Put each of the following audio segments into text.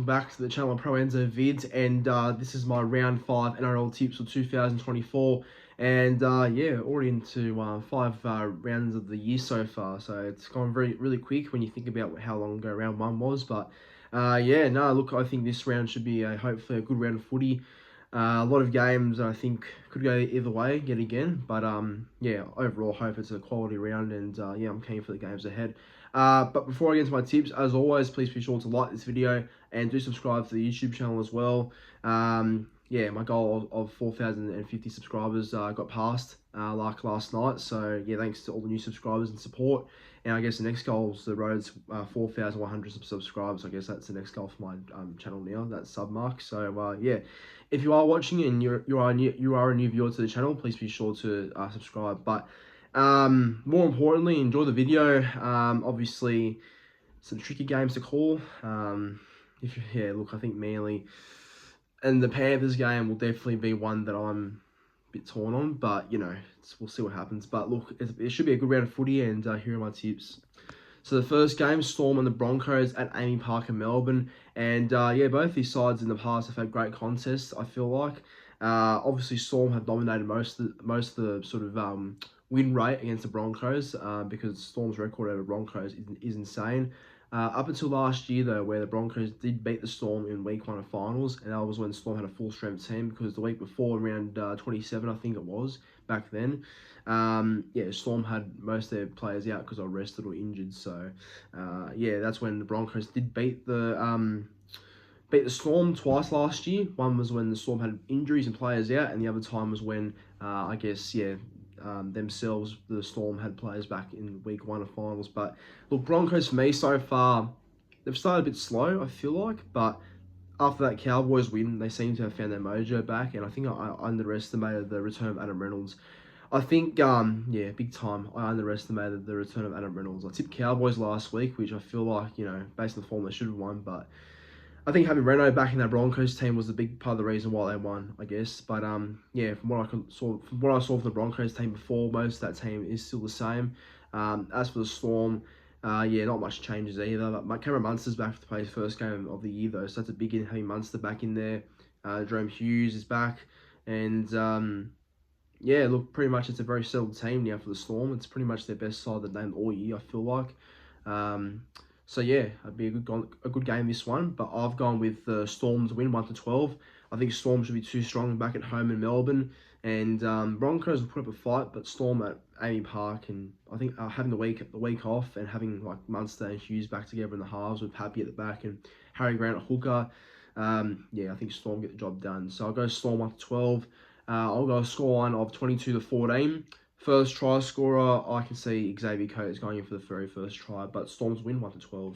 back to the channel Pro Enzo Vids, and this is my round 5 NRL tips for 2024, and yeah, already into 5 rounds of the year so far, so it's gone really quick when you think about how long ago round 1 was. But yeah, no, look, I think this round should be hopefully a good round of footy. A lot of games I think could go either way yet again, but yeah, overall hope it's a quality round, and yeah, I'm keen for the games ahead. But before I get into my tips, as always, please be sure to like this video and do subscribe to the YouTube channel as well. Yeah, my goal of 4,050 subscribers got passed like last night, so yeah, thanks to all the new subscribers and support. And I guess the next goal is the road's 4,100 subscribers. I guess that's the next goal for my channel now, that sub mark. So yeah, if you are watching and you are a new viewer to the channel, please be sure to subscribe. But more importantly, enjoy the video. Obviously, some tricky games to call. Yeah, look, I think Manly and the Panthers game will definitely be one that I'm a bit torn on, but you know, we'll see what happens. But look, it should be a good round of footy, and here are my tips. So the first game, Storm and the Broncos at Amy Park in Melbourne, and yeah, both these sides in the past have had great contests, I feel like. Obviously, Storm have dominated most of the sort of win rate against the Broncos, because Storm's record over Broncos is insane. Up until last year, though, where the Broncos did beat the Storm in week 1 of finals, and that was when Storm had a full-strength team, because the week before, around 27, I think it was, back then, yeah, Storm had most of their players out because they were rested or injured. So, yeah, that's when the Broncos did beat the Storm twice last year. One was when the Storm had injuries and players out, and the other time was when, I guess, yeah, themselves, the Storm had players back in week 1 of finals. But look, Broncos for me so far, they've started a bit slow, I feel like, but after that Cowboys win, they seem to have found their mojo back, and I think I underestimated the return of Adam Reynolds. I think, yeah, big time, I underestimated the return of Adam Reynolds. I tipped Cowboys last week, which I feel like, you know, based on the form, they should have won, but I think having Reno back in that Broncos team was a big part of the reason why they won, I guess. But yeah, from what I saw from the Broncos team before, most of that team is still the same. As for the Storm, yeah, not much changes either. But Cameron Munster's back to play his first game of the year, though, so that's a big in having Munster back in there. Jerome Hughes is back, and yeah, look, pretty much it's a very settled team now for the Storm. It's pretty much their best side they've named all year, I feel like. So yeah, it'd be a good game, this one. But I've gone with the Storm to win 1-12. I think Storm should be too strong back at home in Melbourne, and Broncos will put up a fight. But Storm at Amy Park, and I think having the week off and having like Munster and Hughes back together in the halves with Happy at the back and Harry Grant at hooker, yeah, I think Storm get the job done. So I'll go Storm 1-12. I'll go a scoreline of 22-14. First try scorer, I can see Xavier Coates going in for the very first try, but Storms win 1-12.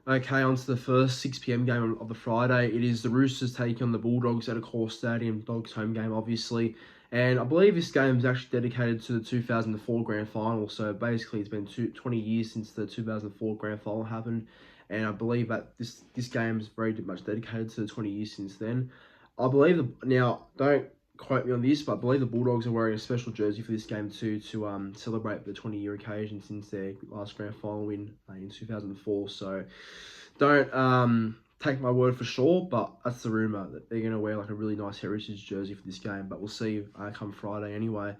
Okay, on to the first 6 p.m. game of the Friday. It is the Roosters taking on the Bulldogs at Accor Stadium. Dogs home game, obviously. And I believe this game is actually dedicated to the 2004 Grand Final. So basically, it's been 20 years since the 2004 Grand Final happened. And I believe that this game is very much dedicated to the 20 years since then. I believe, now, don't quote me on this, but I believe the Bulldogs are wearing a special jersey for this game too, to celebrate the 20-year occasion since their last grand final win in 2004. So don't take my word for sure, but that's the rumour, that they're going to wear like a really nice heritage jersey for this game. But we'll see come Friday anyway.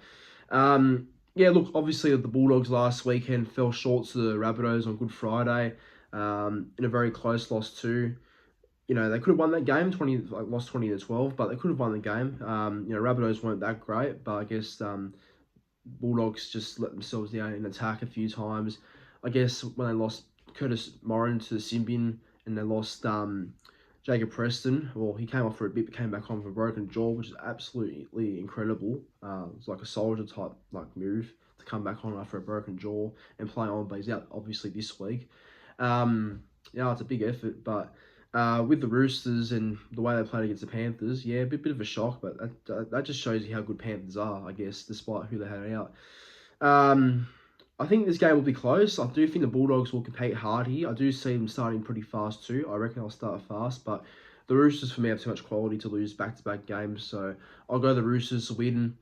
Yeah, look, obviously the Bulldogs last weekend fell short to the Rabbitohs on Good Friday in a very close loss too. You know, they could have won that game, lost 20-12, but they could have won the game. You know, Rabbitohs weren't that great, but I guess Bulldogs just let themselves down in attack a few times. I guess when they lost Curtis Morin to Symbian, and they lost Jacob Preston, well, he came off for a bit, but came back on for a broken jaw, which is absolutely incredible. It's like a soldier type move to come back on after a broken jaw and play on, but he's out obviously this week. Yeah, it's a big effort, but with the Roosters and the way they played against the Panthers, yeah, a bit of a shock, but that just shows you how good Panthers are, I guess, despite who they had out. I think this game will be close. I do think the Bulldogs will compete hard here. I do see them starting pretty fast too. I reckon they'll start fast, but the Roosters for me have too much quality to lose back-to-back games, so I'll go the Roosters to win.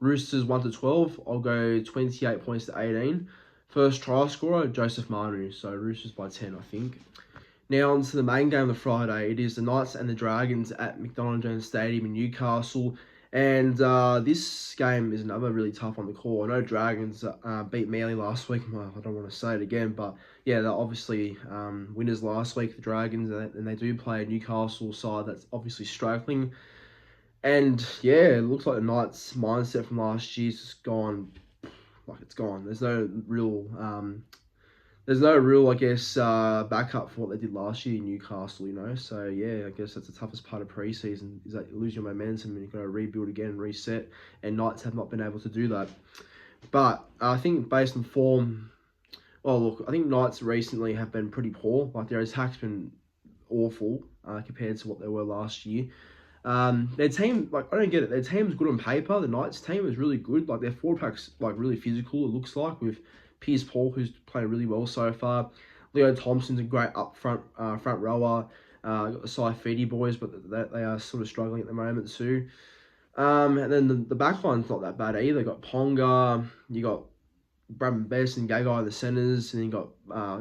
Roosters 1-12. I'll go 28 points to 18. First try scorer, Joseph Manu, so Roosters by 10, I think. Now on to the main game of Friday. It is the Knights and the Dragons at McDonald Jones Stadium in Newcastle. And this game is another really tough one to call. I know Dragons beat Manly last week. Well, I don't want to say it again, but yeah, they're obviously winners last week, the Dragons, and they do play a Newcastle side that's obviously struggling. And yeah, it looks like the Knights' mindset from last year's just gone, like it's gone. There's no real, I guess, backup for what they did last year in Newcastle, you know. So, yeah, I guess that's the toughest part of preseason is that you lose your momentum and you've got to rebuild again and reset. And Knights have not been able to do that. But I think based on form, well, look, I think Knights recently have been pretty poor. Like, their attack's been awful compared to what they were last year. Their team, like, I don't get it. Their team's good on paper. The Knights team is really good. Like, their forward pack's, like, really physical, it looks like, with Piers Paul, who's playing really well so far. Leo Thompson's a great front rower. Got the Saifidi boys, but they are sort of struggling at the moment too. And then the back line's not that bad either. You got Ponga, you got Bradman Best and Gagai in the centres, and then you got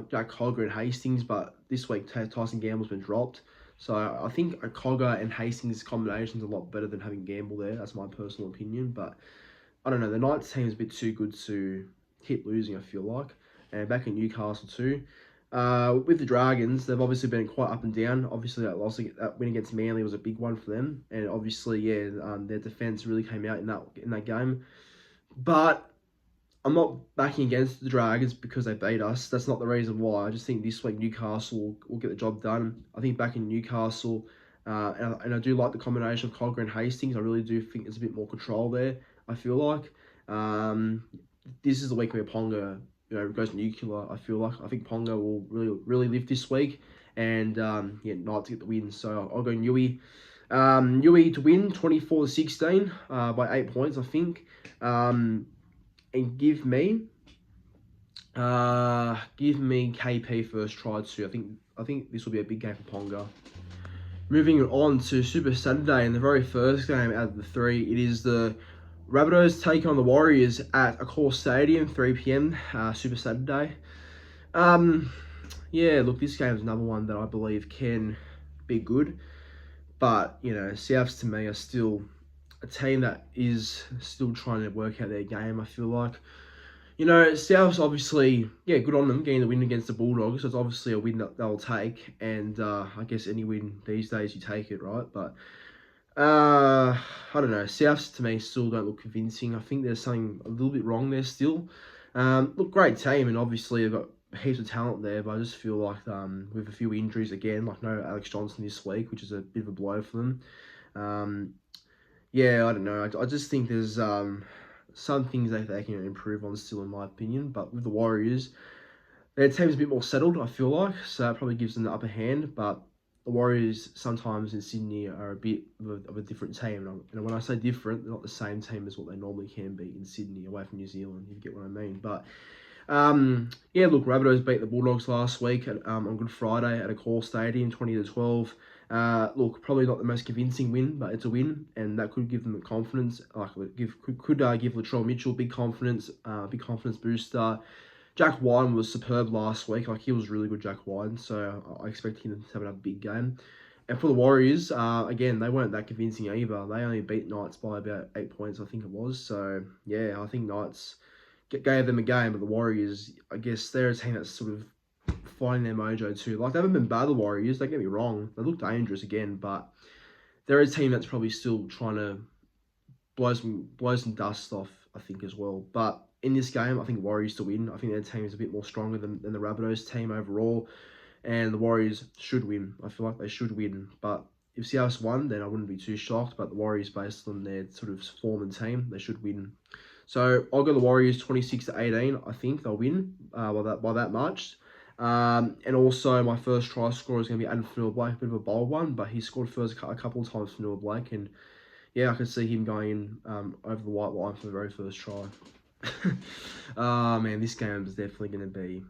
Jack Cogger and Hastings, but this week Tyson Gamble's been dropped. So I think a Cogger and Hastings combination is a lot better than having Gamble there. That's my personal opinion, but I don't know. The Knights team is a bit too good to keep losing, I feel like. And back in Newcastle too. With the Dragons, they've obviously been quite up and down. Obviously, that win against Manly was a big one for them, and obviously, yeah, their defense really came out in that game. But I'm not backing against the Dragons because they beat us. That's not the reason why. I just think this week Newcastle will get the job done. I think back in Newcastle, and I do like the combination of Cogger and Hastings. I really do think there's a bit more control there, I feel like. This is the week where Ponga, goes nuclear. I feel like I think Ponga will really live this week, and Knights get the win. So I'll go Newey. Newey to win 24-16 by 8 points, I think. And give me KP first try too. I think this will be a big game for Ponga. Moving on to Super Saturday, and the very first game out of the three, it is the Rabbitohs take on the Warriors at Accor Stadium, 3 p.m. Super Saturday. Yeah, look, this game is another one that I believe can be good, but Souths to me are still a team that is still trying to work out their game. I feel like, Souths obviously, good on them getting the win against the Bulldogs. So it's obviously a win that they'll take, and I guess any win these days you take it, right? But I don't know. Souths to me still don't look convincing. I think there's something a little bit wrong there still. Look, great team, and obviously they've got heaps of talent there, but I just feel like with a few injuries again, like no Alex Johnson this week, which is a bit of a blow for them. I don't know. I just think there's some things that they can improve on still, in my opinion. But with the Warriors, their team's a bit more settled, I feel like, so that probably gives them the upper hand. But the Warriors sometimes in Sydney are a bit of a different team. And when I say different, they're not the same team as what they normally can be in Sydney, away from New Zealand, if you get what I mean. But look, Rabbitohs beat the Bulldogs last week on Good Friday at Accor Stadium, 20-12. Look, probably not the most convincing win, but it's a win, and that could give them the confidence. Could give Latrell Mitchell big confidence booster. Jack Wine was superb last week. Like, he was really good, Jack Wine. So I expect him to have another big game. And for the Warriors, again, they weren't that convincing either. They only beat Knights by about 8 points, I think it was. So yeah, I think Knights gave them a game, but the Warriors, I guess they're a team that's sort of finding their mojo too. Like, they haven't been bad, the Warriors, don't get me wrong. They look dangerous again, but they're a team that's probably still trying to blow some dust off, I think, as well. But in this game, I think Warriors to win. I think their team is a bit more stronger than the Rabbitohs team overall, and the Warriors should win. I feel like they should win, but if Souths won, then I wouldn't be too shocked. But the Warriors, based on their sort of form and team, they should win. So I'll go the Warriors 26-18. I think they'll win by that much. And also my first try scorer is going to be Adam Fanua-Blake, a bit of a bold one, but he scored first a couple of times for Fanua-Blake, and yeah, I can see him going in over the white line for the very first try. Man, this game is definitely going to be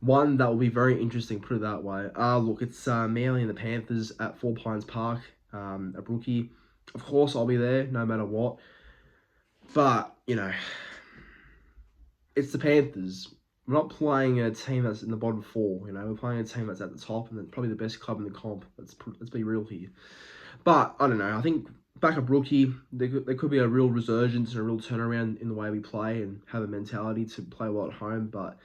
one that will be very interesting, put it that way. Look, it's Manly and the Panthers at 4 Pines Park, a Brookie. Of course, I'll be there no matter what. But, it's the Panthers. we're not playing a team that's in the bottom four. We're playing a team that's at the top and probably the best club in the comp. Let's be real here. But I don't know. I think backup rookie, there could be a real resurgence and a real turnaround in the way we play and have a mentality to play well at home. But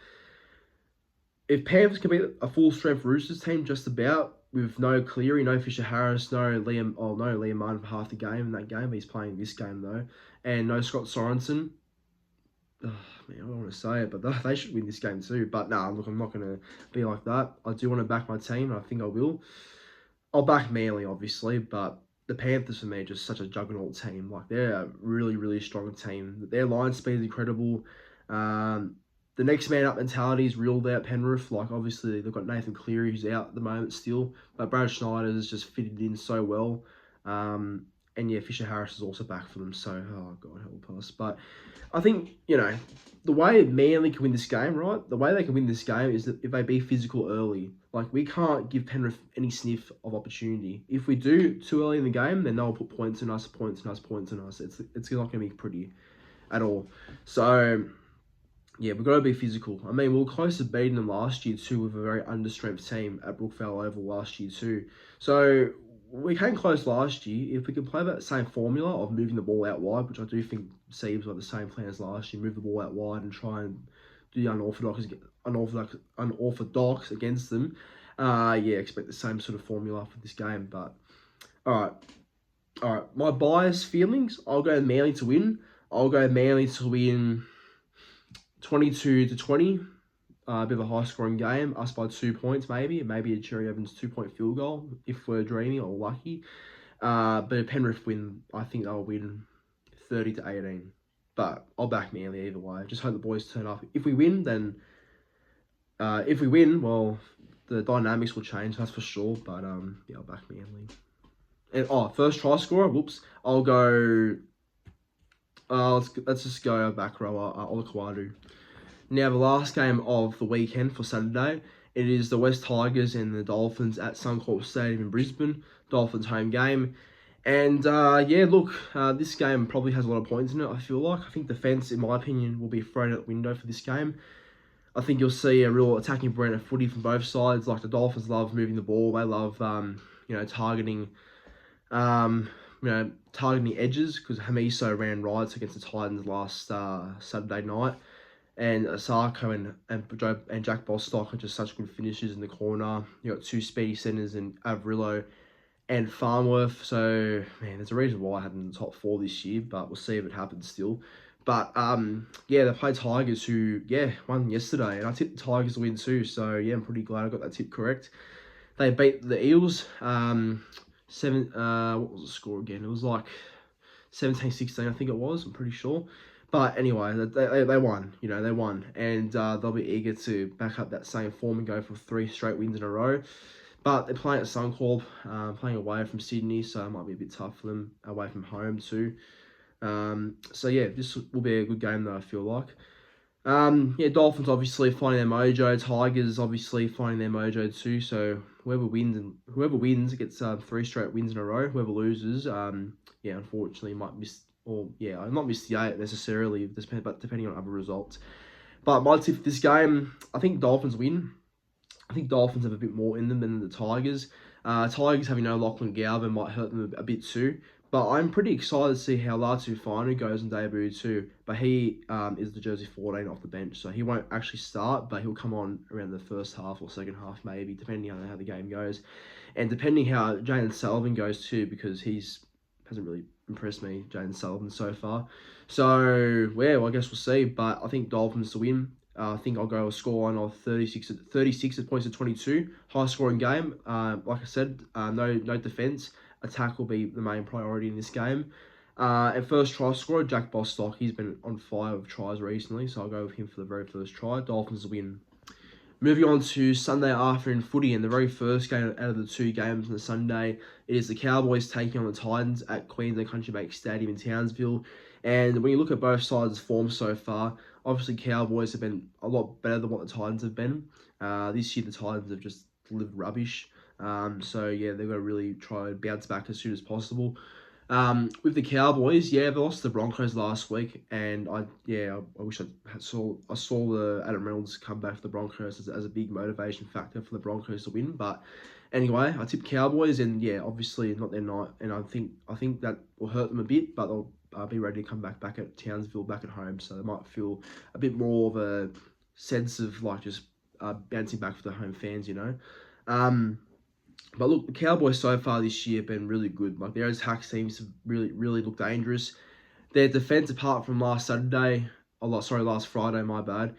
if Panthers can beat a full strength Roosters team just about with no Cleary, no Fisher Harris, no Liam Martin for half the game in that game. He's playing this game though, and no Scott Sorensen. Man, I don't want to say it, but they should win this game too. But look, I'm not going to be like that. I do want to back my team, and I think I will. I'll back Manly, obviously, but the Panthers for me are just such a juggernaut team. Like, they're a really, really strong team. Their line speed is incredible. The next man up mentality is real there at Penrith. Like, obviously, they've got Nathan Cleary, who's out at the moment still, but Brad Schneider has just fitted in so well. And yeah, Fisher Harris is also back for them, so, oh, God help us. But I think, the way Manly can win this game, right? The way they can win this game is that if they be physical early. Like, we can't give Penrith any sniff of opportunity. If we do too early in the game, then they'll put points on us. It's not going to be pretty at all. So, yeah, we've got to be physical. I mean, we were close to beating them last year too with a very understrength team at Brookvale Oval last year too. So, we came close last year. If we can play that same formula of moving the ball out wide, which I do think Siebes got the same plan as last year, move the ball out wide and try and do the unorthodox against them. Expect the same sort of formula for this game. But all right. My bias feelings: I'll go Manly to win. I'll go Manly to win 22-20. A bit of a high-scoring game, us by 2 points maybe a Cherry Evans 2-point field goal if we're dreaming or lucky. But if Penrith win, I think they'll win 30-18. But I'll back Manly either way. Just hope the boys turn up. If we win, well, the dynamics will change, that's for sure. But I'll back Manly. And first try scorer. I'll go. Let's just go back rower Olakwadu. Now, the last game of the weekend for Saturday, it is the West Tigers and the Dolphins at Suncorp Stadium in Brisbane. Dolphins home game. And, this game probably has a lot of points in it, I feel like. I think defence, in my opinion, will be thrown out the window for this game. I think you'll see a real attacking brand of footy from both sides. Like, the Dolphins love moving the ball. They love, targeting edges, because Hamiso ran rights against the Titans last Saturday night. And Asako and Jack Bostock are just such good finishers in the corner. You got two speedy centres in Averillo and Farnworth. So, man, there's a reason why I had them in the top four this year, but we'll see if it happens still. But, they played Tigers who, won yesterday. And I tipped the Tigers to win too. So, I'm pretty glad I got that tip correct. They beat the Eels. What was the score again? It was like 17-16, I think it was. I'm pretty sure. But anyway, they won, they won. And they'll be eager to back up that same form and go for 3 straight wins in a row. But they're playing at Suncorp, playing away from Sydney, so it might be a bit tough for them away from home too. This will be a good game though, I feel like. Dolphins obviously finding their mojo. Tigers obviously finding their mojo too. So whoever wins gets 3 straight wins in a row. Whoever loses, unfortunately might miss. I'll not miss the 8 necessarily, but depending on other results. But my tip for this game, I think Dolphins win. I think Dolphins have a bit more in them than the Tigers. Tigers having no Lachlan Galvin might hurt them a bit too. But I'm pretty excited to see how Latu Finu goes in debut too. But he is the jersey 14 off the bench, so he won't actually start, but he'll come on around the first half or second half maybe, depending on how the game goes. And depending how Jayden Sullivan goes too, because hasn't really impressed me, Jayden Sullivan, so far. So, I guess we'll see. But I think Dolphins to win. I think I'll go a scoreline of 36 points to 22. High scoring game. Like I said, no defence. Attack will be the main priority in this game. And first try scorer, Jack Bostock. He's been on fire with tries recently, so I'll go with him for the very first try. Dolphins win. Moving on to Sunday afternoon footy, and the very first game out of the 2 games on the Sunday, it is the Cowboys taking on the Titans at Queensland Country Bank Stadium in Townsville. And when you look at both sides' form so far, obviously Cowboys have been a lot better than what the Titans have been. This year the Titans have just lived rubbish. They've got to really try and bounce back as soon as possible. With the Cowboys, yeah, they lost to the Broncos last week, and I wish I saw the Adam Reynolds come back for the Broncos as a big motivation factor for the Broncos to win. But anyway, I tipped Cowboys, and yeah, obviously not their night, and I think that will hurt them a bit, but they'll be ready to come back at Townsville, back at home, so they might feel a bit more of a sense of like just bouncing back for the home fans, you know. But look, the Cowboys so far this year have been really good. Like their attack seems to really look dangerous. Their defense, apart from last Friday, my bad,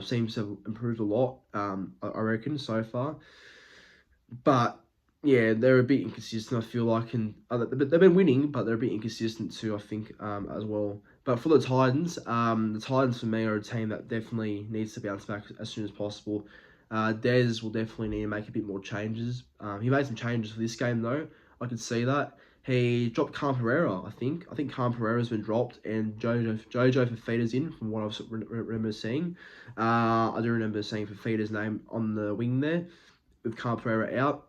seems to have improved a lot. I reckon so far. But yeah, they're a bit inconsistent. I feel like, and they've been winning, but they're a bit inconsistent too. I think as well. But for the Titans for me are a team that definitely needs to bounce back as soon as possible. Dez will definitely need to make a bit more changes. He made some changes for this game though. I could see that. He dropped Cam Pereira, I think. I think Cam Pereira's been dropped and Jojo Fafita's in, from what I remember seeing. I do remember seeing Fafita's name on the wing there, with Cam Pereira out.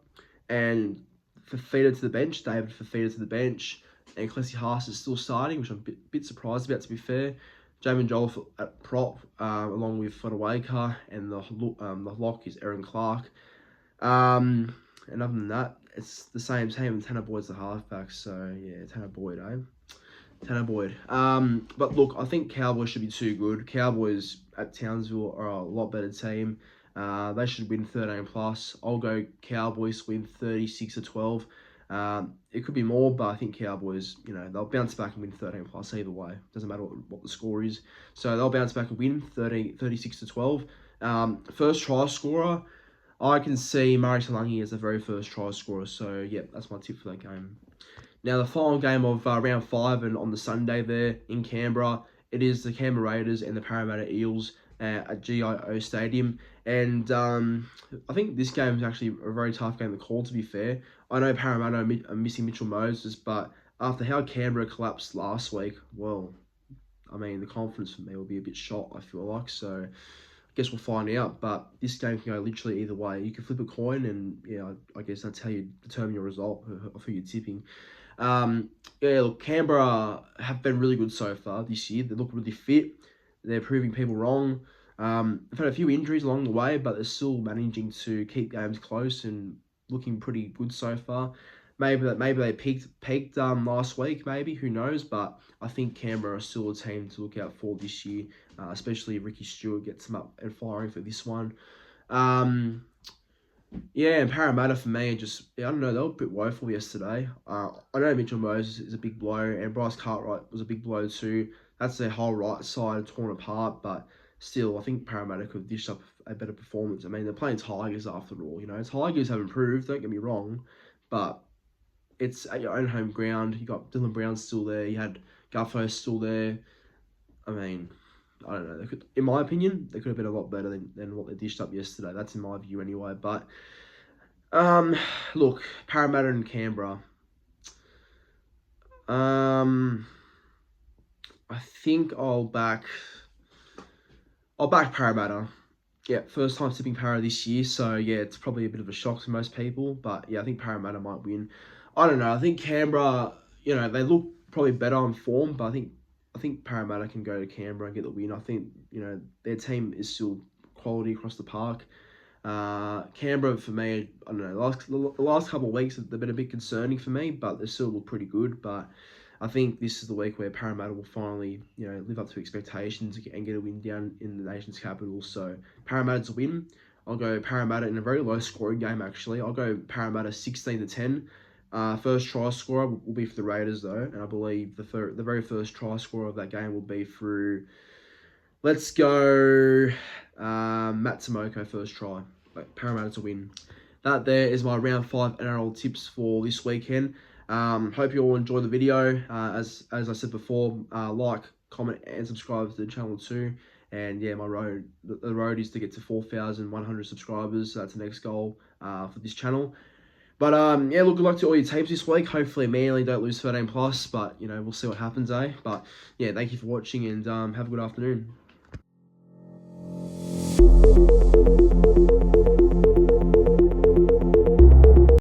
And Fafita to the bench, David Fafita to the bench. And Klesi Haas is still starting, which I'm a bit surprised about, to be fair. Jamin Joel at prop, along with Fodawaker, and the lock is Aaron Clark. And other than that, it's the same team, and Tanner Boyd's the halfback, so yeah, Tanner Boyd, Tanner Boyd. But look, I think Cowboys should be too good. Cowboys at Townsville are a lot better team. They should win 13 plus. I'll go Cowboys win 36-12. It could be more, but I think Cowboys, they'll bounce back and win 13 plus either way. Doesn't matter what the score is. So they'll bounce back and win 36-12. First try scorer, I can see Murray Talangi as the very first try scorer. So yeah, that's my tip for that game. Now the final game of round 5, and on the Sunday there in Canberra, it is the Canberra Raiders and the Parramatta Eels at GIO Stadium. And I think this game is actually a very tough game to call, to be fair. I know Parramatta are missing Mitchell Moses, but after how Canberra collapsed last week, well, I mean, the confidence for me will be a bit shot, I feel like. So I guess we'll find out. But this game can go literally either way. You can flip a coin, and yeah, I guess that's how you determine your result of who you're tipping. Look, Canberra have been really good so far this year. They look really fit. They're proving people wrong. They've had a few injuries along the way, but they're still managing to keep games close and looking pretty good so far. Maybe they peaked last week, maybe, who knows? But I think Canberra are still a team to look out for this year, especially if Ricky Stewart gets them up and firing for this one. And Parramatta for me, I don't know, they were a bit woeful yesterday. I know Mitchell Moses is a big blow, and Bryce Cartwright was a big blow too. That's their whole right side torn apart, but still, I think Parramatta could dish up a better performance. I mean, they're playing Tigers after all, Tigers have improved, don't get me wrong, but it's at your own home ground. You got Dylan Brown still there. You had Guffo still there. I mean, I don't know. In my opinion, they could have been a lot better than what they dished up yesterday. That's in my view anyway. But look, Parramatta and Canberra. I think I'll back Parramatta. Yeah, first time tipping Parra this year, so yeah, it's probably a bit of a shock to most people. But yeah, I think Parramatta might win. I don't know. I think Canberra, they look probably better on form, but I think Parramatta can go to Canberra and get the win. I think, their team is still quality across the park. Canberra, for me, I don't know, the last couple of weeks, they've been a bit concerning for me, but they still look pretty good. But I think this is the week where Parramatta will finally, live up to expectations and get a win down in the nation's capital. So Parramatta's a win. I'll go Parramatta in a very low scoring game, actually. I'll go Parramatta 16-10. First try scorer will be for the Raiders, though, and I believe the very first try scorer of that game will be through, let's go, Matt Tomoko, first try. Parramatta to win. That there is my round 5 NRL tips for this weekend. Hope you all enjoyed the video. As I said before, like, comment, and subscribe to the channel too. And yeah, the road is to get to 4,100 subscribers. So that's the next goal for this channel. But look, good luck to all your teams this week. Hopefully Manly don't lose 13 plus, but we'll see what happens, eh? But yeah, thank you for watching, and have a good afternoon.